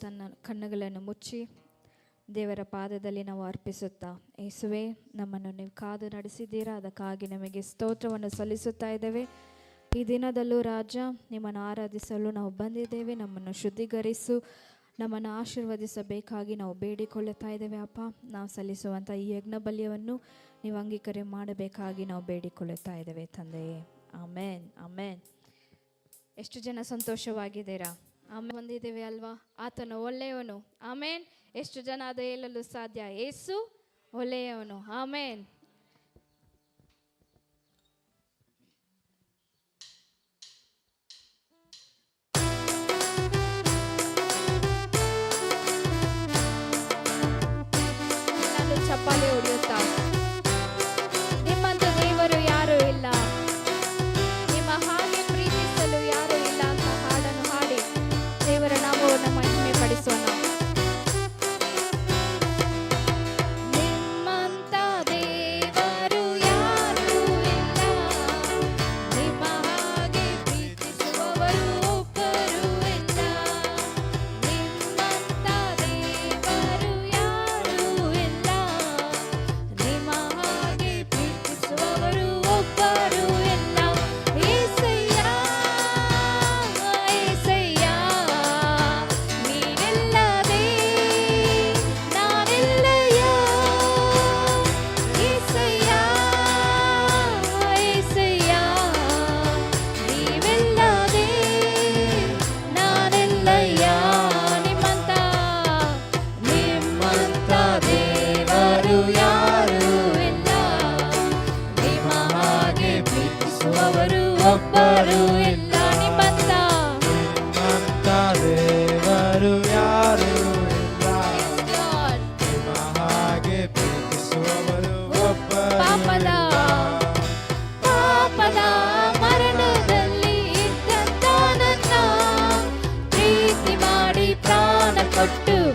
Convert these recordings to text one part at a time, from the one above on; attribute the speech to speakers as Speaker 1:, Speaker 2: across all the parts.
Speaker 1: ತನ್ನ ಕಣ್ಣುಗಳನ್ನು ಮುಚ್ಚಿ ದೇವರ ಪಾದದಲ್ಲಿ ನಾವು ಅರ್ಪಿಸುತ್ತಾ, ಯೇಸುವೆ, ನಮ್ಮನ್ನು ನೀವು ಕಾದು ನಡೆಸಿದ್ದೀರಾ, ಅದಕ್ಕಾಗಿ ನಮಗೆ ಸ್ತೋತ್ರವನ್ನು ಸಲ್ಲಿಸುತ್ತಾ ಇದ್ದೇವೆ. ಈ ದಿನದಲ್ಲೂ ರಾಜ, ನಿಮ್ಮನ್ನು ಆರಾಧಿಸಲು ನಾವು ಬಂದಿದ್ದೇವೆ. ನಮ್ಮನ್ನು ಶುದ್ಧೀಕರಿಸು, ನಮ್ಮನ್ನು ಆಶೀರ್ವದಿಸಬೇಕಾಗಿ ನಾವು ಬೇಡಿಕೊಳ್ಳುತ್ತಾ ಇದ್ದೇವೆ. ಅಪ್ಪ, ನಾವು ಸಲ್ಲಿಸುವಂಥ ಈ ಯಜ್ಞ ಬಲಿಯನ್ನು ನೀವು ಅಂಗೀಕಾರ ಮಾಡಬೇಕಾಗಿ ನಾವು ಬೇಡಿಕೊಳ್ಳುತ್ತಾ ಇದ್ದೇವೆ ತಂದೆಯೇ. ಆಮೇನ್, ಆಮೇನ್. ಎಷ್ಟು ಜನ ಸಂತೋಷವಾಗಿದ್ದೀರಾ? ಆಮೇಲೆ ಬಂದಿದ್ದೇವೆ ಅಲ್ವಾ? ಆತನು ಒಳ್ಳೆಯವನು. ಆಮೇನ್. ಎಷ್ಟು ಜನ ಅದು ಹೇಳಲು ಸಾಧ್ಯ? ಯೇಸು ಒಳ್ಳೆಯವನು. ಆಮೇನ್. ಚಪ್ಪಾಳೆ ಹೊಡೆಯುತ್ತಾ, ನಿಮ್ಮಂತ ದೇವರು ಯಾರು ಇಲ್ಲ, ನಿಮ್ಮ ಹಾಗೆ ಪ್ರೀತಿಸಲು ಯಾರು ಇಲ್ಲ ಅಂತ ಹಾಡನ್ನು ಹಾಡಿ ದೇವರ ನಾಮವನ್ನು ಮಹಿಮೆ ಪಡಿಸೋಣ.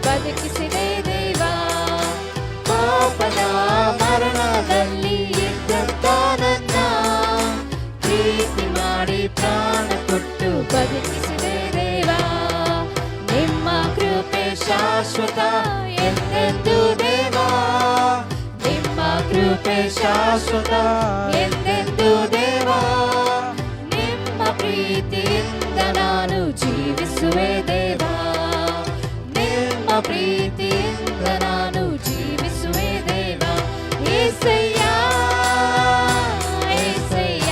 Speaker 1: ಬದುಕಿಸಿದೆ ದೇವ, ಪಾಪದ ಮರಣದಲ್ಲಿ ಇದ್ದಂತ ನನ್ನ ಪ್ರೀತಿ ಮಾಡಿ ಪ್ರಾಣ ಕೊಟ್ಟು ಬದುಕಿಸಿದೆ ದೇವ. ನಿಮ್ಮ ಕೃಪೆ ಶಾಶ್ವತ ಎಂದೆಂದು ದೇವ, ನಿಮ್ಮ ಕೃಪೆ ಶಾಶ್ವತ ಎಂದೆಂದು ದೇವ. ನಿಮ್ಮ ಪ್ರೀತಿಯಿಂದ ನಾನು ಜೀವಿಸುವೆ ದೇವ, ಪ್ರೀತಿಯಿಂದ ನಾನು ಜೀವಿಸುವೆ ದೇವ. ಏಸಯ್ಯ, ಏಸಯ್ಯ,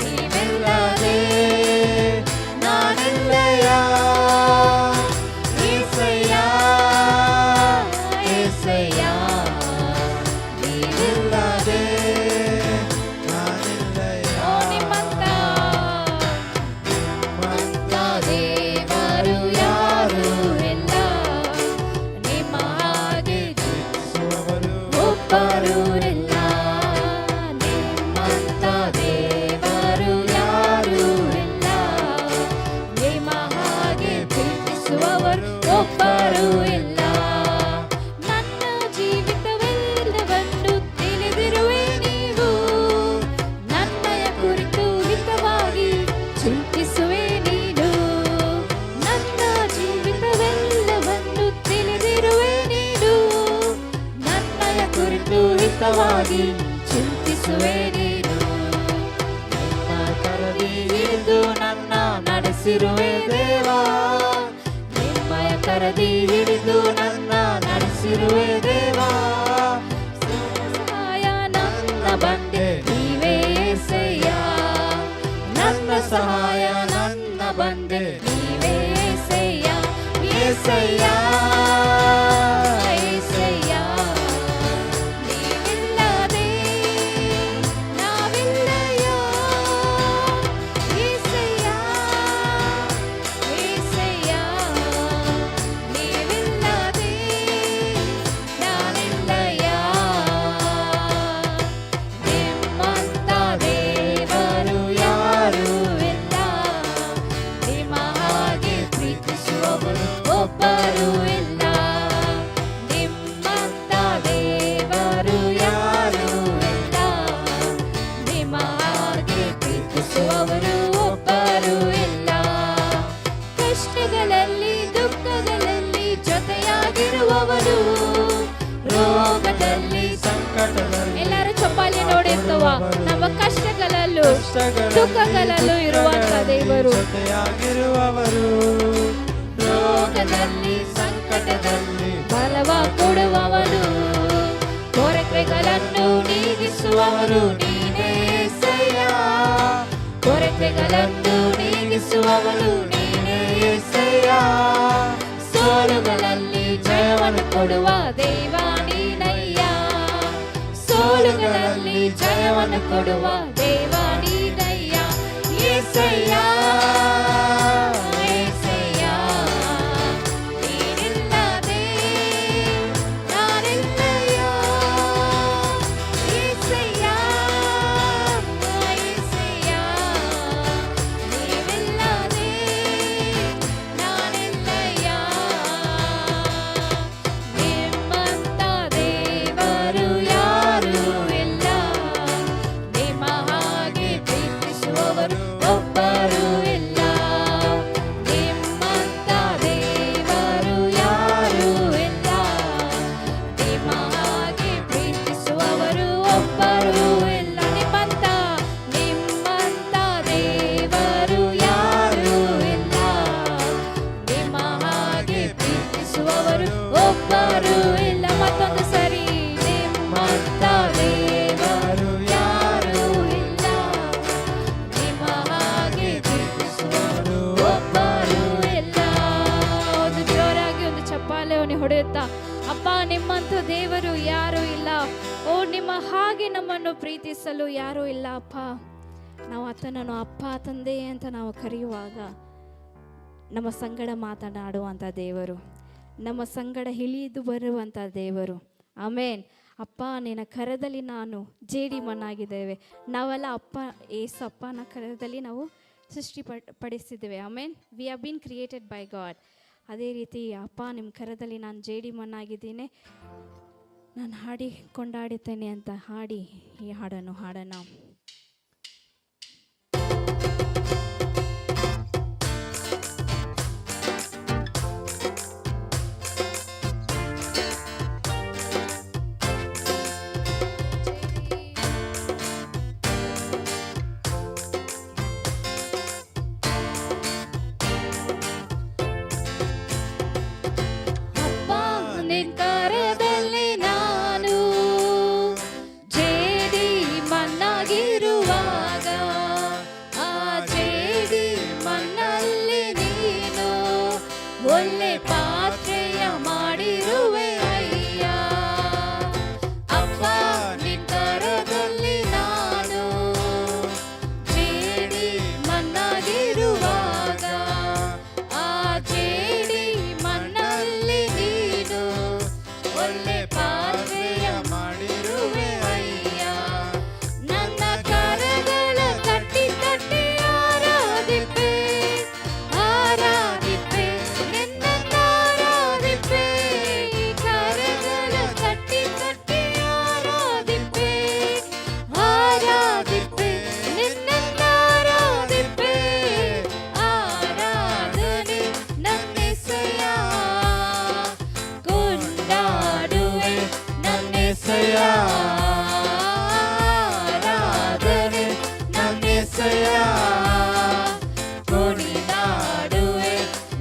Speaker 1: ನೀವೆಲ್ಲದೆ ನಾನೆಲ್ಲಯ್ಯ. ಏಸಯ್ಯ, ಏಸಯ್ಯ, ನೀವೆಲ್ಲದೆ ನಾನೆಲ್ಲಯ್ಯ. ನಿಮ್ಮಂತ ದೇವರು ಯಾರು ಬರುವುದಿಲ್ಲ, ನಿಮ್ಮಂತ ದೇವರು ಯಾರೂ ಇಲ್ಲ, ನಿಮ್ಮ ಹಾಗೆ ಪ್ರೀತಿಸುವವರು ಒಬ್ಬರೂ ಇಲ್ಲ. ನನ್ನ ಜೀವಿತವೆಲ್ಲವನ್ನು ತಿಳಿದಿರುವೆ ನೀವು, ನನ್ನಯ ಕುರಿತು ಹಿತವಾಗಿ ಚಿಂತಿಸುವೆ ನೀನು. ನನ್ನ ಜೀವಿತವೆಲ್ಲವನ್ನು ತಿಳಿದಿರುವೆ ನೀನು, ನನ್ನಯ ಕುರಿತು ಹಿತವಾಗಿ ಚಿಂತಿಸುವೆ ನೀನು. ನನ್ನ ಕರದಿ ಹಿಡಿದು ನನ್ನ ನಡೆಸಿರುವೆ ದೇವ, ನಿಮ್ಮಯ ಕರದಿ ಹಿಡಿದು ನನ್ನ ನಡೆಸಿರುವೆ ದೇವ. ಸಹಾಯ ನನ್ನ ಬಂಡೆ ನೀವೇ ಏಸಯ್ಯ, ನನ್ನ ಸಹಾಯ ನನ್ನ ಬಂಡೆ ನೀವೇ ಏಸಯ್ಯ. ಏಸಯ್ಯ, ಕಷ್ಟಗಳಲ್ಲಿ ದುಃಖ
Speaker 2: ಬಿಡಿಸುವವರು, ರೋಗದಲ್ಲಿ ಸಂಕಟದಲ್ಲಿ
Speaker 1: ಎಲ್ಲರೂ ಚಪ್ಪಾಳೆ ನೋಡಿರ್ತವ. ನಮ್ಮ ಕಷ್ಟಗಳಲ್ಲೂ ದುಃಖಗಳಲ್ಲೂ ಇರುವಂತ ದೇವರು,
Speaker 2: ಜೊತೆಯಾಗಿರುವವರು, ರೋಗದಲ್ಲಿ ಸಂಕಟದಲ್ಲಿ
Speaker 1: ಬಲವ ಕೊಡುವವರು,
Speaker 2: ಕೊರತೆಗಳನ್ನು ನೀಗಿಸುವವರು ನೀನೇ యేసయ్య, ಕೊರತೆಗಳನ್ನು ನೀಗಿಸುವವರು ನೀನೇ యేసయ్య, ಸೋಲುಗಳಲ್ಲಿ ಜಯವನ್ನು ಕೊಡುವ ದೇವ ನೀನಯ್ಯ, ಸೋಲುಗಳಲ್ಲಿ ಜಯವನ್ನು ಕೊಡುವ ದೇವ ನೀನಯ್ಯ, యేసయ్య యేసయ్య, ನೀನಿಲ್ಲದೆ ನಾನಿಲ್ಲಯ್ಯ, యేసయ్య యేసయ్య, ನೀನಿಲ್ಲದೆ ನಾನಿಲ್ಲಯ್ಯ, ನಿಮ್ಮಂತ ದೇವರು ಯಾರೂ ಇಲ್ಲ, ನಿಮ್ಮ ಹಾಗೆ ಪ್ರೀತಿಸುವವರು ಒಬ್ಬರು ಇಲ್ಲ, ನಿಮ್ಮಂತ ದೇವರು ಯಾರೂ ಇಲ್ಲ, ನಿಮ್ಮ ಹಾಗೆ ಪ್ರೀತಿಸುವವರು ಒಬ್ಬರು ಇಲ್ಲ, ನಿಮ್ಮಂತ ದೇವರು ಯಾರೂ ಇಲ್ಲ, ನಿಮ್ಮ ಹಾಗೆ ಪ್ರೀತಿಸುವವರು ಒಬ್ಬರು ಇಲ್ಲ. ಮತ್ತೊಂದು ಸರಿ, ನಿಮ್ಮಂತ ದೇವರು ಯಾರೂ ಇಲ್ಲ, ನಿಮ್ಮ ಹಾಗೆ ಪ್ರೀತಿಸುವವರು ಒಬ್ಬರು ಇಲ್ಲ. ಒಂದು ಜೋರಾಗಿ ಒಂದು ಚಪ್ಪಾಳೆಯನ್ನು ಹೊಡೆಯುತ್ತಾ, ಅಪ್ಪ ನಿಮ್ಮಂಥ ದೇವರು ಯಾರೂ ಇಲ್ಲ, ಓ ನಿಮ್ಮ ಹಾಗೆ ನಮ್ಮನ್ನು ಪ್ರೀತಿಸಲು ಯಾರೂ ಇಲ್ಲ ಅಪ್ಪ. ನಾವು ಆತನನ್ನು ಅಪ್ಪ ತಂದೆ ಅಂತ ನಾವು ಕರೆಯುವಾಗ ನಮ್ಮ ಸಂಗಡ ಮಾತನಾಡುವಂಥ ದೇವರು, ನಮ್ಮ ಸಂಗಡ ಇಳಿದು ಬರುವಂಥ ದೇವರು. ಆಮೇನ್. ಅಪ್ಪ ನಿನ್ನ ಕರದಲ್ಲಿ ನಾನು ಜೇಡಿ ಮಣ್ಣಾಗಿದ್ದೇವೆ. ನಾವೆಲ್ಲ ಅಪ್ಪ ಏಸಪ್ಪನ ಕರದಲ್ಲಿ ನಾವು ಪಡಿಸಿದ್ದೇವೆ. Amen. We have been created by God. ಅದೇ ರೀತಿ ಅಪ್ಪ ನಿಮ್ಮ ಕರದಲ್ಲಿ ನಾನು ಜೇಡಿ ಮಣ್ಣಾಗಿದ್ದೀನಿ, ನಾನು ಹಾಡಿ ಕೊಂಡಾಡುತ್ತೇನೆ ಅಂತ ಹಾಡಿ ಈ ಹಾಡನ್ನು ಹಾಡೋಣ. ಅಪ್ಪ ನಿನ್ ಕರದಲ್ಲಿ ನಾನು ಜೇಡಿ ಮಣ್ಣಾಗಿರುವಾಗ, ಆ ಜೇಡಿ ಮಣ್ಣಲ್ಲಿ ನೀನು ಒಳ್ಳೆ ಪಾತ್ರೆಯ ಮಾಡಿರುವೆ ಅಯ್ಯ. ಅಪ್ಪ ನಿನ್ ಕರದಲ್ಲಿ ನಾನು ಜೇಡಿ ಮಣ್ಣಾಗಿರುವಾಗ, ಆ ಜೇಡಿ ಮಣ್ಣಲ್ಲಿ ನೀನು ಒಳ್ಳೆ ಪಾತ್ರೆಯ ಮಾಡಿರುವೆ ಅಯ್ಯ. ನನ್ನ ಕರಗಳ ತಟ್ಟಿ ತಟ್ಟಿ ಆರಾಧಿಪೆ ಆರಾಧಿಪೆ, ನಿನ್ನನ್ನು ಆರಾಧಿಪೆ, ಕರಗಳ ತಟ್ಟಿ ತಟ್ಟಿ ಆರಾಧಿಪೆ ಆರಾಧಿಪೆ, ನಿನ್ನನ್ನು ಆರಾಧಿಪೆ, ಆರಾಧನೆ ನನ್ನೆಸೆಯ, ಕೊಂಡಾಡುವೆ ನನ್ನೆಸೆಯ, ಆರಾಧನೆ ನನ್ನೆಸೆಯ, ಕುಣಿದಾಡುವೆ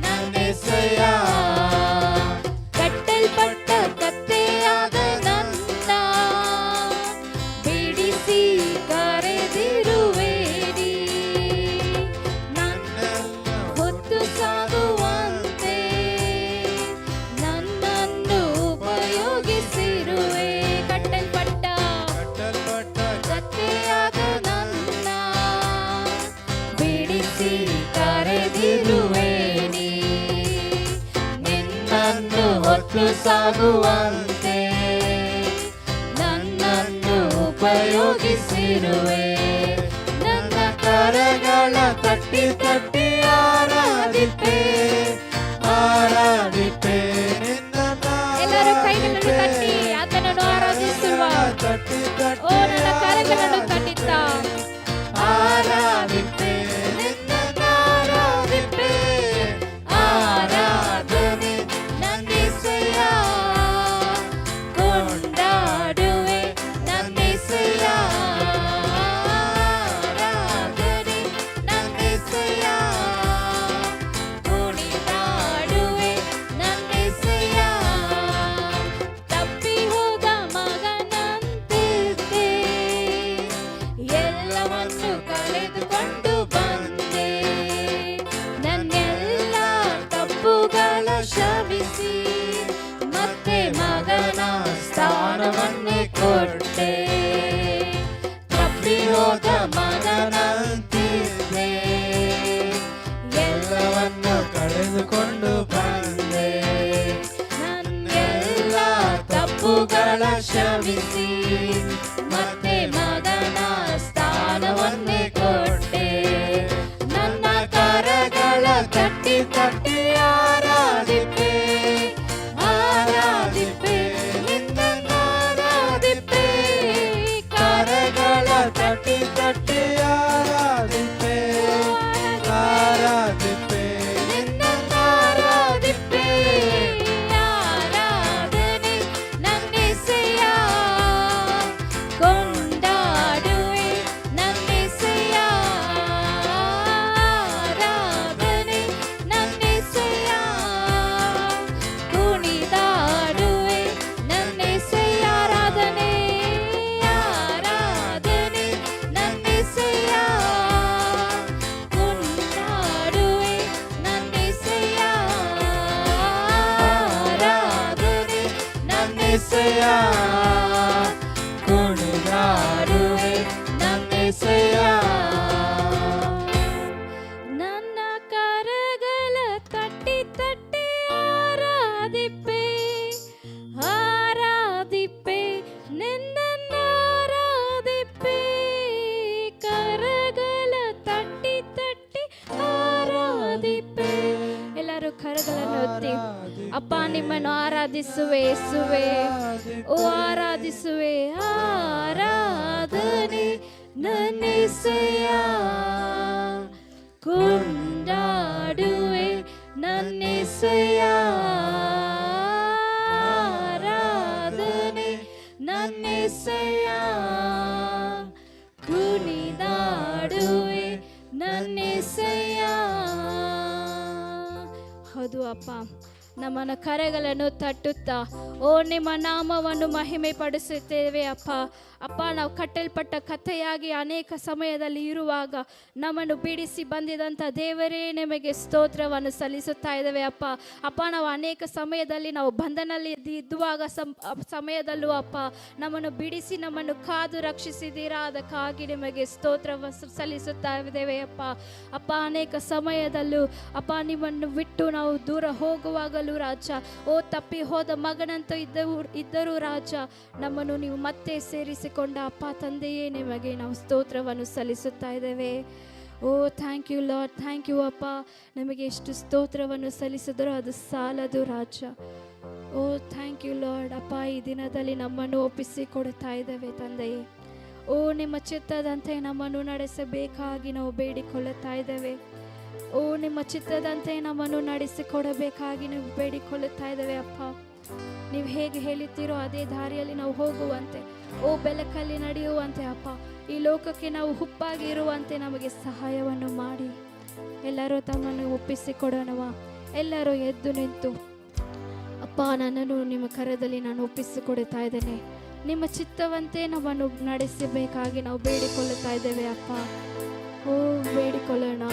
Speaker 2: ನನ್ನೆಸೆಯ. ಕಟ್ಟಲ್ಪಟ್ಟ ಕತ್ತೆಯಾದ ನನ್ನ ಬಿಡಿಸಿ ಕರೆದಿರುವೇನಿ, ನನ್ನನ್ನು ಹೊತ್ತು ಸಾಗುವಂತೆ ನನ್ನನ್ನು ಉಪಯೋಗಿಸಿರುವೆ. ಕಟ್ಟಲ್ಪಟ್ಟ ಕತ್ತೆಯಾದ ನನ್ನ ಬಿಡಿಸಿ ಕರೆದಿರುವೇನಿ, ನಿನ್ನನ್ನು ಹೊತ್ತು ಸಾಗುವಂತೆ ನನ್ನನ್ನು ಉಪಯೋಗಿಸಿರುವೆ. ನನ್ನ ಕರಗಳ ತಟ್ಟಿ ತಟ್ಟಿ ಆರಾಧಿಪೆ ಆರಾಧಿಪೆ, ಎಲ್ಲರೂ ಕೈಗಳನ್ನು ತಟ್ಟಿ ಆತನನ್ನು ಆರಾಧಿಸುವ.
Speaker 1: ತಟ್ಟಿ ತಟ್ಟಿ
Speaker 2: ಓ ನನ್ನ ಕರಗಳನ್ನು ತಟ್ಟಿತ್ತ
Speaker 1: ಆರಾಧಿಪೆ, ನಿನ್ನನ್ನು ಆರಾಧಿಪೆ, ಆರಾಧನೆ ನನ್ನೆಸೆಯ,
Speaker 2: ತಪ್ಪುಗಳ ಕ್ಷಮಿಸಿ ಮತ್ತೆ ಮಗನ ಸ್ಥಾನವನ್ನೇ ಕೊಟ್ಟೆ. ತಪ್ಪಿ ಹೋದ ಮಗನಂತಿದ್ದೆ, ಎಲ್ಲವನ್ನು
Speaker 3: ಕಳೆದುಕೊಂಡು ಬಂದೆ.
Speaker 2: ನನ್ನೆಲ್ಲ ತಪ್ಪುಗಳ ಕ್ಷಮಿಸಿ ಮತ್ತೆ ಮಗನ ಸ್ಥಾನವನ್ನೇ ಕೊಟ್ಟೆ. ನನ್ನ ಕರಗಳ ತಟ್ಟಿ ತಟ್ಟಿ ಆರಾಧಿಪೆ, ಆರಾಧಿಪೆ, ನಿನ್ನನ್ನು ಆರಾಧಿಪೆ.
Speaker 3: ಕರಗಳ ತಟ್ಟಿ ತಟ್ಟಿ ಆರಾಧಿಪೆ, ಆರಾಧಿಪೆ,
Speaker 2: ನಿನ್ನನ್ನು ಆರಾಧಿಪೆ. ಆರಾಧನೆ ನನ್ನೆಸೆಯ, ಕೊಂಡಾಡುವೆ ನನ್ನೆಸೆಯ. ಆರಾಧನೆ ನನ್ನೆಸೆಯ, ಕುಣಿದಾಡುವೆ ನನ್ನೆಸೆಯ. ಆರಾಧನೆ, ಆರಾಧನೆ ನನ್ನೆಸೆಯ, ಕುಣಿದಾಡುವೆ ನನ್ನೆಸೆಯ. ಆರಾಧನೆ ನನ್ನೆಸೆಯ,
Speaker 3: ಕುಣಿದಾಡುವೆ ನನ್ನೆಸೆಯ.
Speaker 2: ನನ್ನ ಕರಗಳ ತಟ್ಟಿ ತಟ್ಟಿ ಆರಾಧಿಪೆ, ಆರಾಧಿಪೆ, ನಿನ್ನನ್ನು ಆರಾಧಿಪೆ. ಕರಗಳ ತಟ್ಟಿ ತಟ್ಟಿ ಆರಾಧಿಪೆ. ಎಲ್ಲರೂ ಕರಗಳನ್ನು ಒತ್ತಿ, ಅಪ್ಪ ನಿಮ್ಮನ್ನು ಆರಾಧಿಸುವೆ ಯೇಸುವೆ, ಓ ಆರಾಧಿಸುವೆ. ಆರಾಧನೆ ನನ್ನೆಸೆಯ, ಕೊಂಡಾಡುವೆ ನನ್ನೆಸೆಯ. ಆರಾಧನೆ ನನ್ನೆಸೆಯ, ಕುಣಿದಾಡುವೆ ನನ್ನೆಸೆಯ. ಹೌದು ಅಪ್ಪ, ನಮ್ಮನ್ನು ಕರೆಗಳನ್ನು ತಟ್ಟುತ್ತಾ ಓ ನಿಮ್ಮ ನಾಮವನ್ನು ಮಹಿಮೆ ಪಡಿಸುತ್ತೇವೆ ಅಪ್ಪ. ಅಪ್ಪ, ನಾವು ಕಟ್ಟಲ್ಪಟ್ಟ ಕಥೆಯಾಗಿ ಅನೇಕ ಸಮಯದಲ್ಲಿ ಇರುವಾಗ ನಮ್ಮನ್ನು ಬಿಡಿಸಿ ಬಂದಿದಂಥ ದೇವರೇ ನಿಮಗೆ ಸ್ತೋತ್ರವನ್ನು ಸಲ್ಲಿಸುತ್ತಾ ಇದ್ದೇವೆ ಅಪ್ಪ. ಅಪ್ಪ, ನಾವು ಅನೇಕ ಸಮಯದಲ್ಲಿ ನಾವು ಬಂಧನಲ್ಲಿ ಇದ್ದುವಾಗ ಸಮಯದಲ್ಲೂ ಅಪ್ಪ ನಮ್ಮನ್ನು ಬಿಡಿಸಿ ನಮ್ಮನ್ನು ಕಾದು ರಕ್ಷಿಸಿದ್ದೀರಾ, ಅದಕ್ಕಾಗಿ ನಿಮಗೆ ಸ್ತೋತ್ರವನ್ನು ಸಲ್ಲಿಸುತ್ತಾ ಇದ್ದೇವೆ ಅಪ್ಪ. ಅಪ್ಪ, ಅನೇಕ ಸಮಯದಲ್ಲೂ ಅಪ್ಪ ನಿಮ್ಮನ್ನು ಬಿಟ್ಟು ನಾವು ದೂರ ಹೋಗುವಾಗಲೂ ರಾಜ, ಓ ತಪ್ಪಿ ಹೋದ ಮಗನಂತೂ ಇದ್ದರೂ ರಾಜ, ನಮ್ಮನ್ನು ನೀವು ಮತ್ತೆ ಸೇರಿಸಿಕೊಂಡ ಅಪ್ಪ ತಂದೆಯೇ, ನಿಮಗೆ ನಾವು ಸ್ತೋತ್ರವನ್ನು ಸಲ್ಲಿಸುತ್ತಾ ಇದ್ದೇವೆ. O thank you Lord, thank you ಅಪ್ಪ. ನಮಗೆ ಎಷ್ಟು ಸ್ತೋತ್ರವನ್ನು ಸಲ್ಲಿಸಿದರೂ ಅದು ಸಾಲದು ರಾಜ. O thank you Lord. ಅಪ್ಪ, ಈ ದಿನದಲ್ಲಿ ನಮ್ಮನ್ನು ಒಪ್ಪಿಸಿ ಕೊಡ್ತಾ ಇದ್ದೇವೆ ತಂದೆಯೇ. ಓ ನಿಮ್ಮ ಚಿತ್ತದಂತೆ ನಮ್ಮನ್ನು ನಡೆಸಬೇಕಾಗಿ ನಾವು ಬೇಡಿಕೊಳ್ಳುತ್ತಾ ಇದ್ದೇವೆ. ಓ ನಿಮ್ಮ ಚಿತ್ತದಂತೆ ನಮ್ಮನ್ನು ನಡೆಸಿಕೊಡಬೇಕಾಗಿ ನಾವು ಬೇಡಿಕೊಳ್ಳುತ್ತಾ ಇದ್ದೇವೆ ಅಪ್ಪ. ನೀವು ಹೇಗೆ ಹೇಳುತ್ತೀರೋ ಅದೇ ದಾರಿಯಲ್ಲಿ ನಾವು ಹೋಗುವಂತೆ, ಓ ಬೆಳಕಲ್ಲಿ ನಡೆಯುವಂತೆ ಅಪ್ಪ, ಈ ಲೋಕಕ್ಕೆ ನಾವು ಹುಪ್ಪಾಗಿ ಇರುವಂತೆ ನಮಗೆ ಸಹಾಯವನ್ನು ಮಾಡಿ. ಎಲ್ಲರೂ ತಮ್ಮನ್ನು ಒಪ್ಪಿಸಿಕೊಡೋಣವ. ಎಲ್ಲರೂ ಎದ್ದು ನಿಂತು, ಅಪ್ಪ ನನ್ನನ್ನು ನಿಮ್ಮ ಕರದಲ್ಲಿ ನಾನು ಒಪ್ಪಿಸಿಕೊಡುತ್ತಾ ಇದ್ದೇನೆ, ನಿಮ್ಮ ಚಿತ್ತವಂತೆ ನಮ್ಮನ್ನು ನಡೆಸಬೇಕಾಗಿ ನಾವು ಬೇಡಿಕೊಳ್ಳುತ್ತಾ ಇದ್ದೇವೆ ಅಪ್ಪ. ಓ ಬೇಡಿಕೊಳ್ಳೋಣ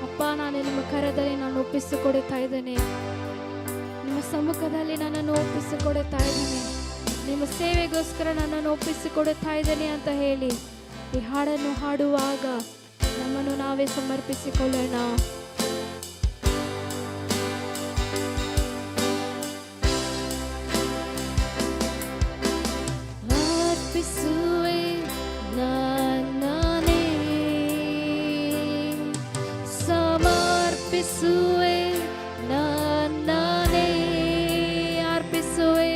Speaker 2: ಅಪ್ಪ. ನಾನು ನಿಮ್ಮ ಕರದಲ್ಲಿ ನಾನು ಒಪ್ಪಿಸಿಕೊಡುತ್ತಾ ಇದ್ದೇನೆ, ನಿಮ್ಮ ಸಮ್ಮುಖದಲ್ಲಿ ನನ್ನನ್ನು ಒಪ್ಪಿಸಿಕೊಡುತ್ತಾ ಇದ್ದೇನೆ, ನಿಮ್ಮ ಸೇವೆಗೋಸ್ಕರ ನನ್ನನ್ನು ಒಪ್ಪಿಸಿಕೊಡುತ್ತಾ ಇದ್ದೇನೆ ಅಂತ ಹೇಳಿ ಈ ಹಾಡನ್ನು ಹಾಡುವಾಗ ನಮ್ಮನ್ನು ನಾವೇ ಸಮರ್ಪಿಸಿಕೊಳ್ಳೋಣ. ಅರ್ಪಿಸುವೆ ನನ್ನನ್ನೇ, ಸಮರ್ಪಿಸುವೆ ನನ್ನನ್ನೇ. ಅರ್ಪಿಸುವೆ,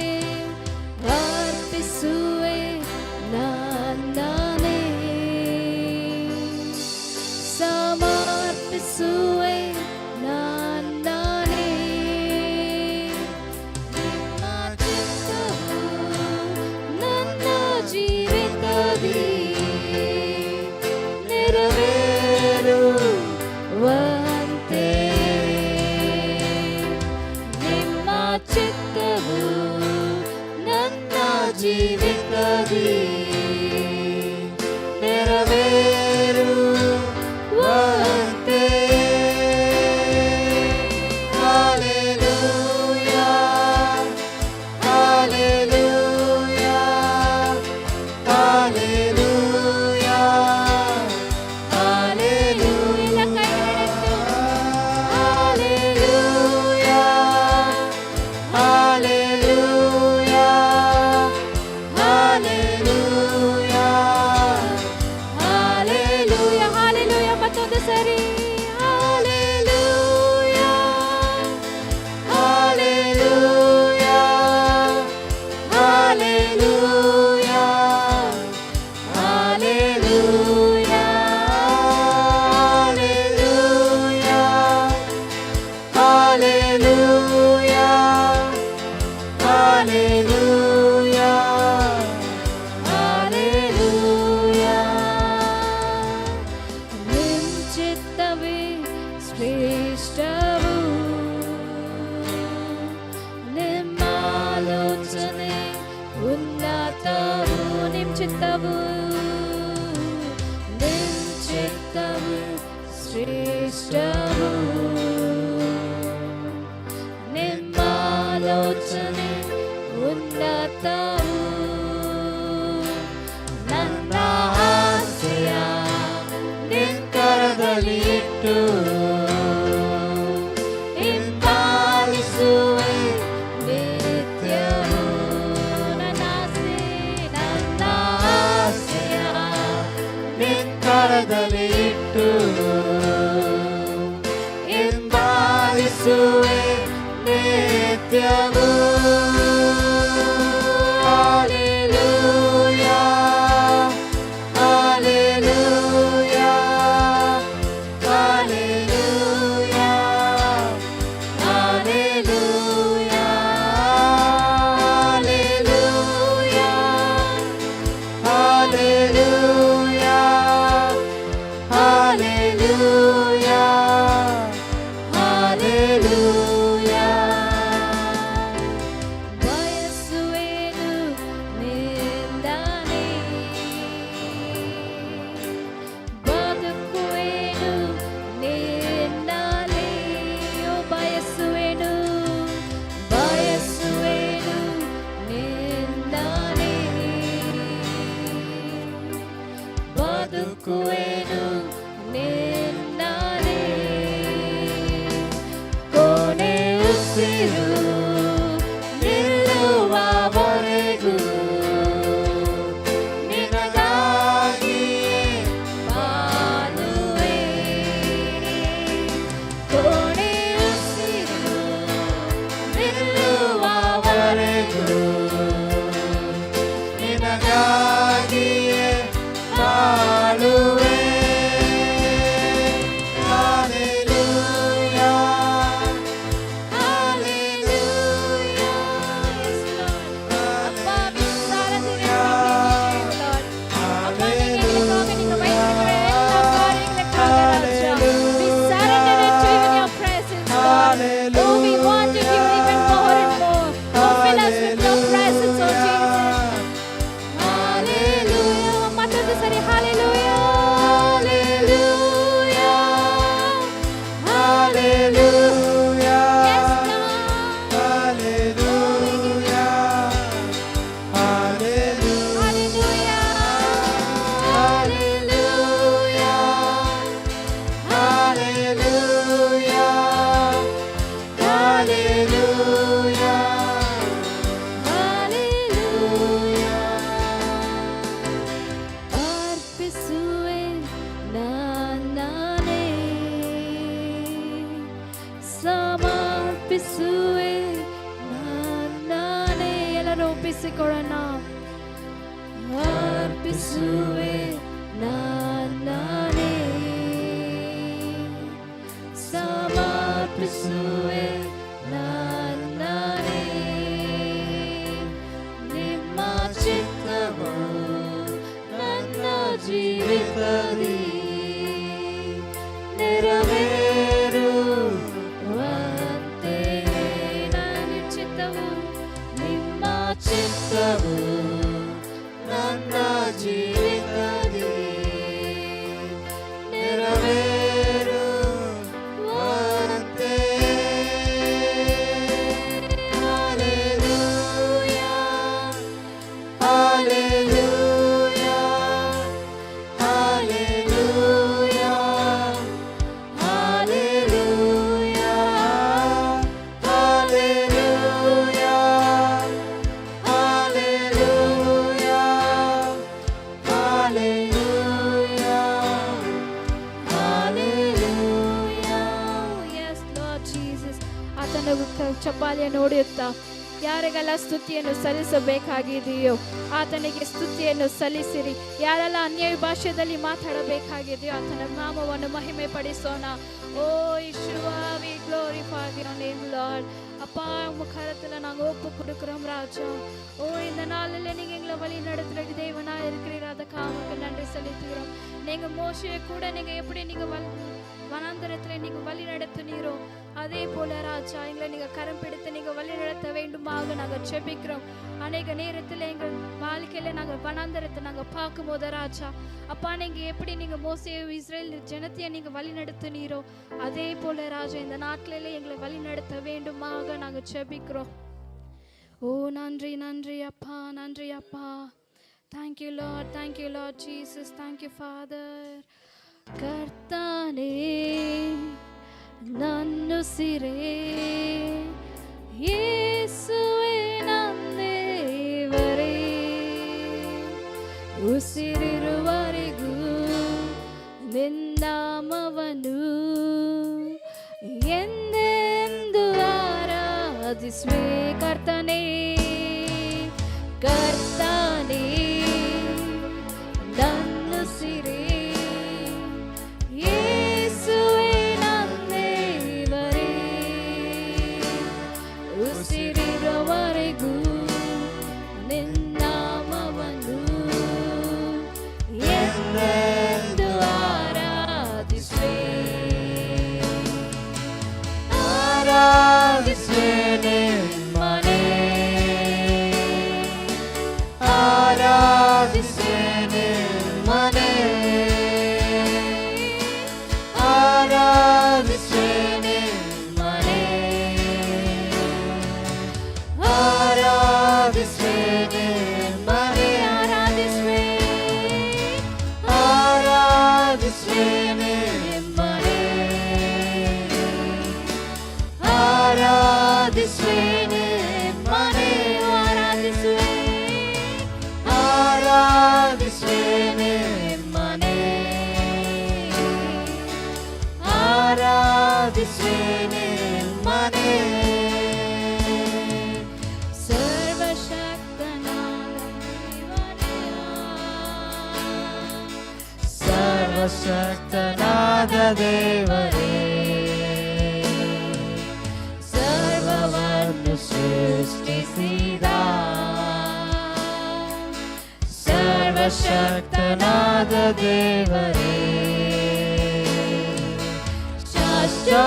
Speaker 2: ಅರ್ಪಿಸುವೆ ನನ್ನನ್ನೇ, ಸಮರ್ಪಿಸುವೆ ನನ್ನನ್ನೇ. ನಿಮ್ಮ ಚಿತ್ತವು ನನ್ನ ಜೀವಿತದಿ ನೆರವೇರುವಂತೆ, ನಿಮ್ಮ ಚಿತ್ತವು ನನ್ನ ಜೀವಿತದಿ ನೆರವೇರುವಂತೆ. ಹಲ್ಲೆಲೂಯಾ, ಚಿತ್ತವು ಶ್ರೇಷ್ಠವು ನಿಮ್ಮ ಆಲೋಚನೆ ಉನ್ನತವು ನನ್ನ ಆಸೆಯ
Speaker 3: ಕರದಲ್ಲಿ ಇಟ್ಟು
Speaker 2: ಹಿಂಬಾಲಿಸುವೆ ನಿತ್ಯವೂ ನನ್ನ ಆಸೆಯ
Speaker 3: ಕರದಲ್ಲಿ ಇಟ್ಟು ಹಿಂಬಾಲಿಸುವೆ ನಿತ್ಯವೂ. Hallelujah, hallelujah, hallelujah, hallelujah, hallelujah, hallelujah, hallelujah.
Speaker 2: ಬಯಸುವೆನು ನಿಂದನೆ ಬದುಕುವೆನು ನಿನ್ನಲೆ ಬಯಸುವೆನು ನಿಂದನೆ ಬದುಕುವೆನು ನಿನ್ನಲೆ ಕೊನೆ ಉಸಿರು ನಿಲ್ಲುವವರೆಗೂ ನಿನಗಾಗಿ ಬಾಳುವೆ ಕೊನೆ ಉಸಿರು ನಿಲ್ಲುವವರೆಗೂ
Speaker 3: ನಿನಗಾಗಿಯೇ ಬಾಳುವೆ. Hallelujah,
Speaker 2: ಅರ್ಪಿಸುವೆ ನನ್ನನೆ ಸಮರ್ಪಿಸುವೆ ನನ್ನನೆ ಎಲ್ಲರೂ ಒಪ್ಪಿಸಿಕೊಳ್ಳೋಣ. ಅರ್ಪಿಸುವೆ ನನ್ನನೆ ಸಮರ್ಪಿಸುವೆ ನನ್ನನೆ ನಿಮ್ಮ ಚಿತ್ತವು ನನ್ನ ಜೀವಿತದಿ ನೆರವೇರುವಂತೆ ನನ್ನ ಚಿತ್ತವು ನಿಮ್ಮ ಚಿತ್ತವು
Speaker 3: ನನ್ನ ಜೀವಿತದಿ ನೆರವೇರುವಂತೆ. Hallelujah, hallelujah, hallelujah, hallelujah,
Speaker 1: ಚಪ್ಪಾಳೆಯನ್ನು ಹೊಡೆಯುತ್ತಾ ಯಾರಿಗೆಲ್ಲ ಸ್ತುತಿಯನ್ನು ಸಲ್ಲಿಸಬೇಕಾಗಿದೆಯೋ ಆತನಿಗೆ ಸ್ತುತಿಯನ್ನು ಸಲ್ಲಿಸಿರಿ. ಯಾರೆಲ್ಲ ಅನ್ಯ ಭಾಷೆಯಲ್ಲಿ ಮಾತಾಡಬೇಕಾಗಿದೆಯೋ ಆತನ ನಾಮವನ್ನು ಮಹಿಮೆ ಪಡಿಸೋಣ. ஓ இயேசுவா, we glorify your name Lord. அப்பா உங்க கரத்துல நாங்க ஒப்பு கொடுக்கிறோம் ராஜா. ஓ இந்த நாளில் நீங்க எங்களை வழி நடத்துற தேவனா இருக்கிறீர், அதுக்காக உங்களுக்கு நன்றி செலுத்துகிறோம். நீங்க மோசேயை கூட நீங்க எப்படி நீங்க வனாந்தரத்துல நீங்க வழி நடத்துனீரோ அதே போல ராஜா எங்களை நீங்க கரம் பிடித்து நீங்க வழி நடத்த வேண்டும் வேண்டுமாக நாங்கள் செபிக்கிறோம். அநேக நேரத்தில் எங்கள் வாழ்க்கையில நாங்கள் வனாந்தரத்தை நாங்கள் பார்க்கும்போது ராஜா, அப்பா நீங்க எப்படி நீங்க மோசே இஸ்ரேல் ஜனத்தையை நீங்க வழி நடத்தினீரோ அதே போல ராஜா இந்த நாட்டில எங்களை வழி நடத்த வேண்டுமாக நாங்கள் செபிக்கிறோம். ஓ நன்றி நன்றி அப்பா, நன்றி அப்பா. Thank you Lord, thank you Lord Jesus, thank you Father. ಕರ್ತನೇ ನನ್ನುಸಿರೇ ಯೇಸುವೇ ನನ್ನ ದೇವರೇ, ಉಸಿರಿರುವವರೆಗೂ ನಿನ್ನಾಮವನ್ನು ಎಂದೆಂದು ಆರಾಧಿಸುವೆ. ಕರ್ತನೇ ಕರ್ತನೇ ನನ್ನುಸಿರೇ ಯೇಸುವೇ ನನ್ನ ದೇವರೇ, ಉಸಿರಿರುವವರೆಗೂ ನಿನ್ನಾಮವನ್ನು ಎಂದೆಂದು ಆರಾಧಿಸುವೆ. ಆರಾಧಿಸುವೆ ನಿಮ್ಮನೆ, ಆರಾಧಿಸುವೆ ನಿಮ್ಮನೆ, ಆರಾಧಿಸುವೆ ನಿಮ್ಮನೆ, ಆರಾಧಿಸುವೆ ನಿಮ್ಮನೆ, ಆರಾಧಿಸುವೆ, ಆರಾಧಿಸುವೆ ನಿಮ್ಮನೆ, ಆರಾಧಿಸುವೆ ನಿಮ್ಮನೆ, ಆರಾಧಿಸುವೆ, ಆರಾಧಿಸುವೆ ನಿಮ್ಮನೆ, ಆರಾಧಿಸುವೆ ನಿಮ್ಮನೆ. ಸರ್ವಶಕ್ತನಾದ ದೇವರೇ, ಸರ್ವಶಕ್ತನಾದ ದೇವರೇ, ಸರ್ವವನ್ನು ಸೃಷ್ಟಿಸಿದ ಸರ್ವಶಕ್ತನಾದ ದೇವರೇ, ಸಾಷ್ಟಾಂಗವೆರಗಿ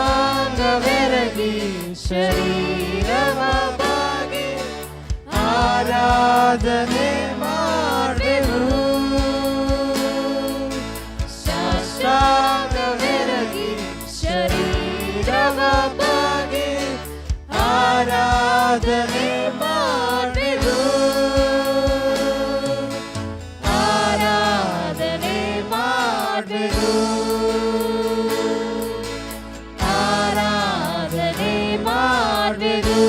Speaker 1: ಶರೀರವ ಬಾಗಿ ಆರಾಧನೆ ಮಾಡುವೆವು. ಸಾಷ್ಟಾಂಗವೆರಗಿ ಶರೀರವ ಬಾಗಿ ಆರಾಧನೆ ಮಾಡುವೆವು, ಆರಾಧನೆ ಮಾಡುವೆವು, ಆರಾಧನೆ ಮಾಡುವೆವು,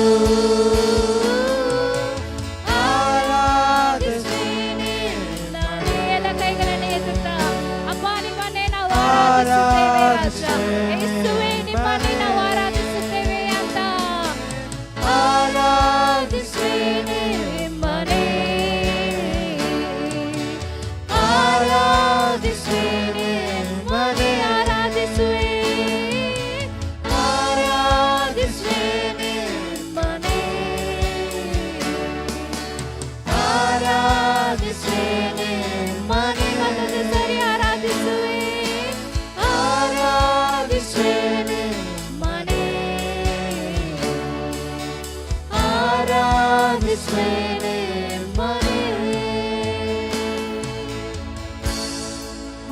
Speaker 1: ಆರಾಧಿಸುವೆ ನಿನ್ನನೆ. ಎಲ್ಲ ಕೈಗಳನ್ನು ಎತ್ತುತ್ತಾ ಅಪ್ಪ ನಿಮ್ಮನ್ನೇ ನಾವು ಆರಾಧಿಸುತ್ತೇವೆ ರಾಜ, ಯೇಸುವೇ ನಿಮ್ಮನ್ನೇ ನಾವು ಆರಾಧಿಸುತ್ತೇವೆ ಅಂತ. ಆರಾಧಿಸುವೆ ನಿಮ್ಮನೆ, ಆರಾಧಿಸುವೆ ನಿಮ್ಮನೆ, ಆರಾಧಿಸುವೆ, ಆರಾಧಿಸುವೆ ನಿಮ್ಮನೆ, ಆರಾಧಿಸುವೆ ನಿಮ್ಮನೆ. ಮತ್ತೊಂದು ಸರಿ ಆರಾಧಿಸುವೆ, ಆರಾಧಿಸುವೆ ನಿಮ್ಮನೆ, ಆರಾಧಿಸುವೆ ನಿಮ್ಮನೆ.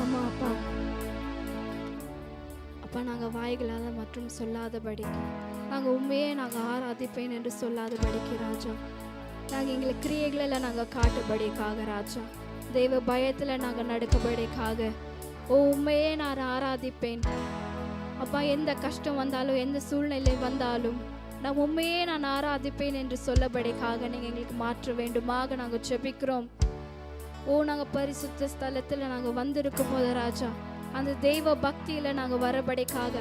Speaker 1: ஆமா அப்பா, அப்பா நாங்கள் வாய்களால் மற்றும் சொல்லாதபடிக்கு நாங்கள் உண்மையே நாங்கள் ஆராதிப்பேன் என்று சொல்லாதபடிக்கு ராஜா, நாங்கள் எங்களை கிரியைகளில் நாங்கள் காட்டுபடிக்காக ராஜா, தெய்வ பயத்தில் நாங்கள் நடக்கபடிக்காக ஓ உண்மையே நான் ஆராதிப்பேன் அப்பா. எந்த கஷ்டம் வந்தாலும் எந்த சூழ்நிலை வந்தாலும் நான் உண்மையே நான் ஆராதிப்பேன் என்று சொல்லபடிக்காக நீங்கள் எங்களுக்கு மாற்ற வேண்டுமாக நாங்கள் ஜெபிக்கிறோம். ஓ நாங்கள் பரிசுத்த ஸ்தலத்தில் நாங்கள் வந்திருக்கும் போது ராஜா, அந்த தெய்வ பக்தியில் நாங்கள் வரபடிக்காக,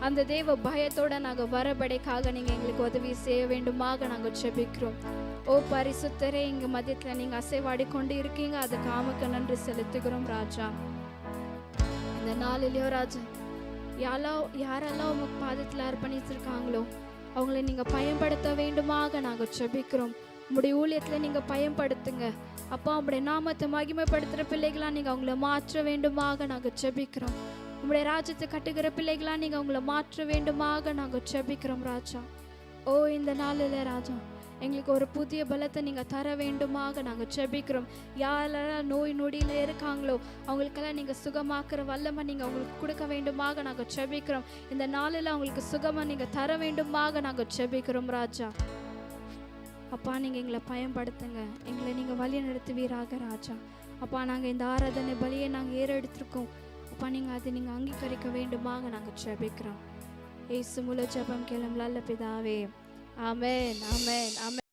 Speaker 1: அந்த தெய்வ பயத்தோடு நாங்கள் வரபடிக்காக நீங்கள் எங்களுக்கு உதவி செய்ய வேண்டுமாக நாங்கள் ஜெபிக்கிறோம். ஓ பரிசுத்தரே, எங்கள் மத்தியத்தில் நீங்கள் அசைவாடி கொண்டு இருக்கீங்க, அதுக்கு ஆமக்கு நன்றி செலுத்துகிறோம் ராஜா. இந்த நாளிலேயோ ராஜா, யாரெல்லாம் உங்க பாதத்தில் அர்ப்பணிச்சிருக்காங்களோ அவங்கள நீங்கள் பயன்படுத்த வேண்டுமாக நாங்கள் ஜெபிக்கிறோம். உங்களுடைய ஊழியத்தில் நீங்கள் பயன்படுத்துங்க அப்பா. உங்களுடைய நாமத்தை மகிமைப்படுத்துகிற பிள்ளைகளாக நீங்கள் அவங்கள மாற்ற வேண்டுமாக நாங்கள் ஜெபிக்கிறோம். உங்களுடைய ராஜ்யத்தை கட்டுகிற பிள்ளைகளாக நீங்கள் அவங்கள மாற்ற வேண்டுமாக நாங்கள் ஜெபிக்கிறோம் ராஜா. ஓ இந்த நாளில் ராஜா, எங்களுக்கு ஒரு புதிய பலத்தை நீங்கள் தர வேண்டுமாக நாங்கள் ஜெபிக்கிறோம். யாரெல்லாம் நோய் நொடியில் இருக்காங்களோ அவங்களுக்கெல்லாம் நீங்கள் சுகமாக்குற வல்லமை நீங்கள் அவங்களுக்கு கொடுக்க வேண்டுமாக நாங்கள் ஜெபிக்கிறோம். இந்த நாளில் அவங்களுக்கு சுகமாக நீங்கள் தர வேண்டுமாக நாங்கள் ஜெபிக்கிறோம் ராஜா. அப்பா, நீங்கள் எங்களை பயன்படுத்துங்க, எங்களை நீங்கள் வழி நடத்துவீராக ராஜா. அப்பா, நாங்கள் இந்த ஆராதனை பலியை நாங்கள் ஏறெடுத்திருக்கோம். அப்பா, நீங்கள் அதை நீங்கள் அங்கீகரிக்க வேண்டுமாக நாங்கள் ஜெபிக்கிறோம். இயேசு மூலம் ஜெபம் கேளும் நல்ல பிதாவே. ஆமென், ஆமென், ஆமென்.